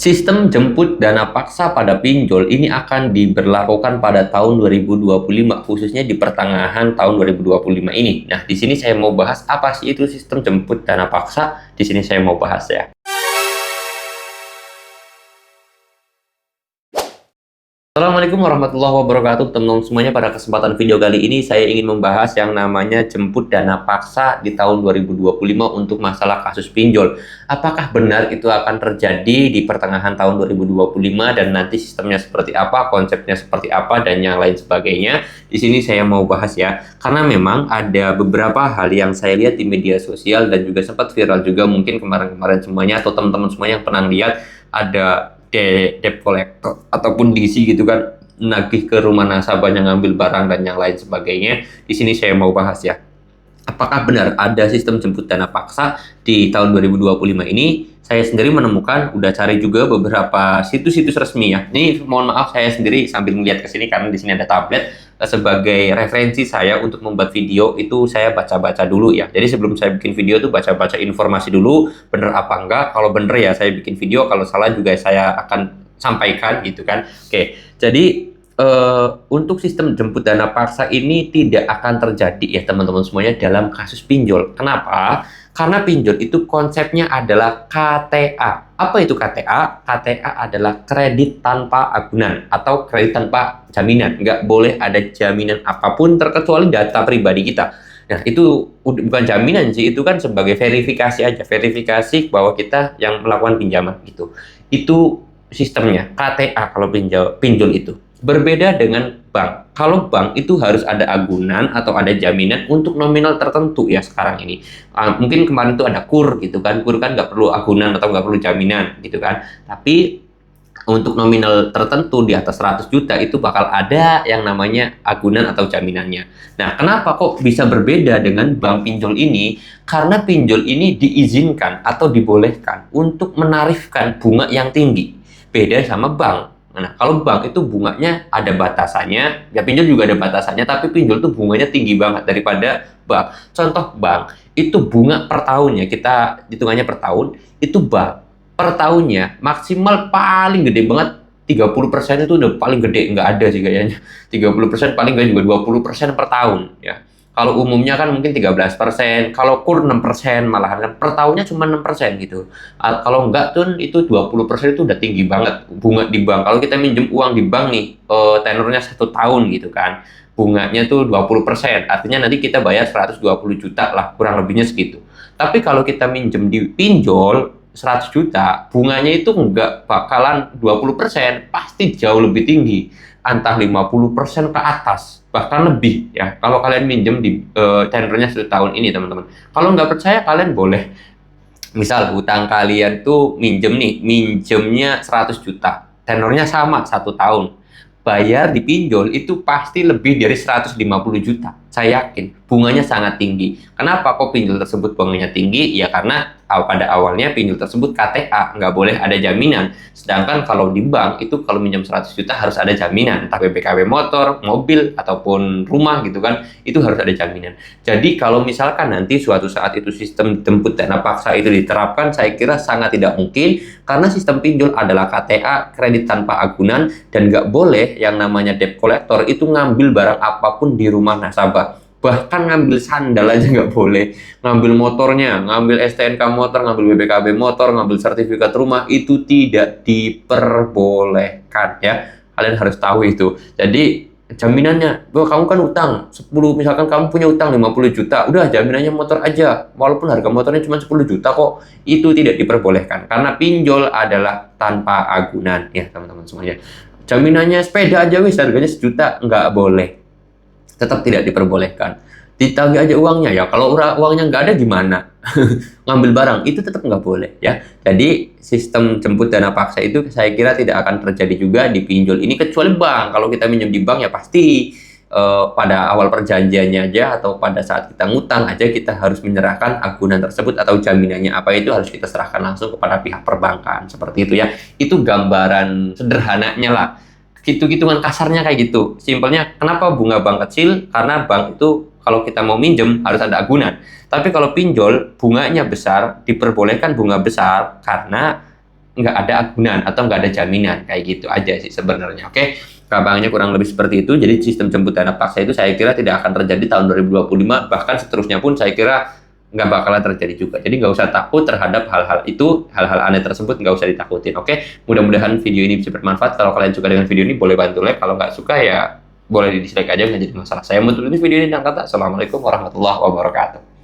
Sistem jemput dana paksa pada pinjol ini akan diberlakukan pada tahun 2025, khususnya di pertengahan tahun 2025 ini. Nah, di sini saya mau bahas apa sih itu sistem jemput dana paksa. Di sini saya mau bahas ya. Assalamualaikum warahmatullahi wabarakatuh, teman-teman semuanya. Pada kesempatan video kali ini saya ingin membahas yang namanya jemput dana paksa di tahun 2025 untuk masalah kasus pinjol. Apakah benar itu akan terjadi di pertengahan tahun 2025 dan nanti sistemnya seperti apa, konsepnya seperti apa, dan yang lain sebagainya. Di sini saya mau bahas ya, karena memang ada beberapa hal yang saya lihat di media sosial dan juga sempat viral juga mungkin kemarin-kemarin semuanya, atau teman-teman semuanya yang pernah lihat ada debt collector ataupun DC gitu kan, nagih ke rumah nasabahnya, ngambil barang dan yang lain sebagainya. Di sini saya mau bahas ya, apakah benar ada sistem jemput dana paksa di tahun 2025 ini. Saya sendiri menemukan, udah cari juga beberapa situs-situs resmi ya. Ini mohon maaf saya sendiri sambil melihat ke sini karena di sini ada tablet. Sebagai referensi saya untuk membuat video itu saya baca-baca dulu ya. Jadi sebelum saya bikin video tuh baca-baca informasi dulu, bener apa enggak. Kalau bener ya saya bikin video, kalau salah juga saya akan sampaikan gitu kan. Oke, jadi untuk sistem jemput dana paksa ini tidak akan terjadi ya teman-teman semuanya dalam kasus pinjol. Kenapa? Karena pinjol itu konsepnya adalah KTA. Apa itu KTA? KTA adalah kredit tanpa agunan atau kredit tanpa jaminan. Nggak boleh ada jaminan apapun terkecuali data pribadi kita. Nah, itu bukan jaminan sih, itu kan sebagai verifikasi aja. Verifikasi bahwa kita yang melakukan pinjaman gitu. Itu sistemnya KTA kalau pinjol itu. Berbeda dengan bank. Kalau bank itu harus ada agunan atau ada jaminan untuk nominal tertentu ya sekarang ini. Mungkin kemarin itu ada KUR gitu kan. KUR kan nggak perlu agunan atau nggak perlu jaminan gitu kan. Tapi untuk nominal tertentu di atas 100 juta itu bakal ada yang namanya agunan atau jaminannya. Nah, kenapa kok bisa berbeda dengan bank pinjol ini? Karena pinjol ini diizinkan atau dibolehkan untuk menarifkan bunga yang tinggi. Beda sama bank. Nah, kalau bank itu bunganya ada batasannya, ya pinjol juga ada batasannya, tapi pinjol tuh bunganya tinggi banget daripada bank. Contoh bank, itu bunga per tahunnya, kita hitungannya per tahun, itu bank per tahunnya maksimal paling gede banget 30% itu udah paling gede, nggak ada sih kayaknya. 30% paling nggak juga 20% per tahun ya. Kalau umumnya kan mungkin 13%, kalau KUR 6%, malahan kan per tahunnya cuma 6% gitu. Kalau enggak tuh itu 20% itu udah tinggi banget bunga di bank. Kalau kita minjem uang di bank nih, tenornya 1 tahun gitu kan, bunganya tuh 20%, artinya nanti kita bayar 120 juta lah, kurang lebihnya segitu. Tapi kalau kita minjem di pinjol 100 juta, bunganya itu enggak bakalan 20%, pasti jauh lebih tinggi, antara 50% ke atas, bahkan lebih ya, kalau kalian minjem di tenornya 1 tahun ini teman-teman. Kalau nggak percaya kalian boleh, misal hutang kalian tuh minjemnya 100 juta, tenornya sama 1 tahun, bayar di pinjol itu pasti lebih dari 150 juta. Saya yakin bunganya sangat tinggi. Kenapa kok pinjol tersebut bunganya tinggi? Ya karena pada awalnya pinjol tersebut KTA, nggak boleh ada jaminan. Sedangkan kalau di bank itu kalau minjam 100 juta harus ada jaminan, entah BPKB motor, mobil, ataupun rumah gitu kan, itu harus ada jaminan. Jadi kalau misalkan nanti suatu saat itu sistem jemput dana paksa itu diterapkan, saya kira sangat tidak mungkin, karena sistem pinjol adalah KTA, kredit tanpa agunan, dan nggak boleh yang namanya debt collector itu ngambil barang apapun di rumah nasabah. Bahkan ngambil sandal aja nggak boleh, ngambil motornya, ngambil STNK motor, ngambil BPKB motor, ngambil sertifikat rumah, itu tidak diperbolehkan ya. Kalian harus tahu itu. Jadi jaminannya, bahwa kamu kan utang 10, misalkan kamu punya utang 50 juta, udah jaminannya motor aja, walaupun harga motornya cuma 10 juta kok, itu tidak diperbolehkan, karena pinjol adalah tanpa agunan ya teman-teman semuanya. Jaminannya sepeda aja wis harganya 1 juta, nggak boleh, tetap tidak diperbolehkan. Ditagih aja uangnya ya, kalau uangnya nggak ada gimana? Ngambil barang itu tetap nggak boleh ya. Jadi sistem jemput dana paksa itu saya kira tidak akan terjadi juga di pinjol ini, kecuali bank. Kalau kita minjem di bank ya pasti pada awal perjanjiannya aja atau pada saat kita ngutang aja kita harus menyerahkan agunan tersebut atau jaminannya apa, itu harus kita serahkan langsung kepada pihak perbankan, seperti itu ya. Itu gambaran sederhananya lah. Hitung-hitungan kasarnya kayak gitu. Simpelnya, kenapa bunga bank kecil? Karena bank itu kalau kita mau minjem harus ada agunan. Tapi kalau pinjol bunganya besar, diperbolehkan bunga besar karena nggak ada agunan atau nggak ada jaminan, kayak gitu aja sih sebenarnya. Oke, gampangnya kurang lebih seperti itu. Jadi sistem jemput dana paksa itu saya kira tidak akan terjadi tahun 2025, bahkan seterusnya pun saya kira nggak bakalan terjadi juga. Jadi nggak usah takut terhadap hal-hal itu, hal-hal aneh tersebut nggak usah ditakutin. Oke, mudah-mudahan video ini bisa bermanfaat. Kalau kalian suka dengan video ini boleh bantu like, kalau nggak suka ya boleh di dislike aja, nggak jadi masalah. Saya mau tutup video ini dengan kata assalamualaikum warahmatullahi wabarakatuh.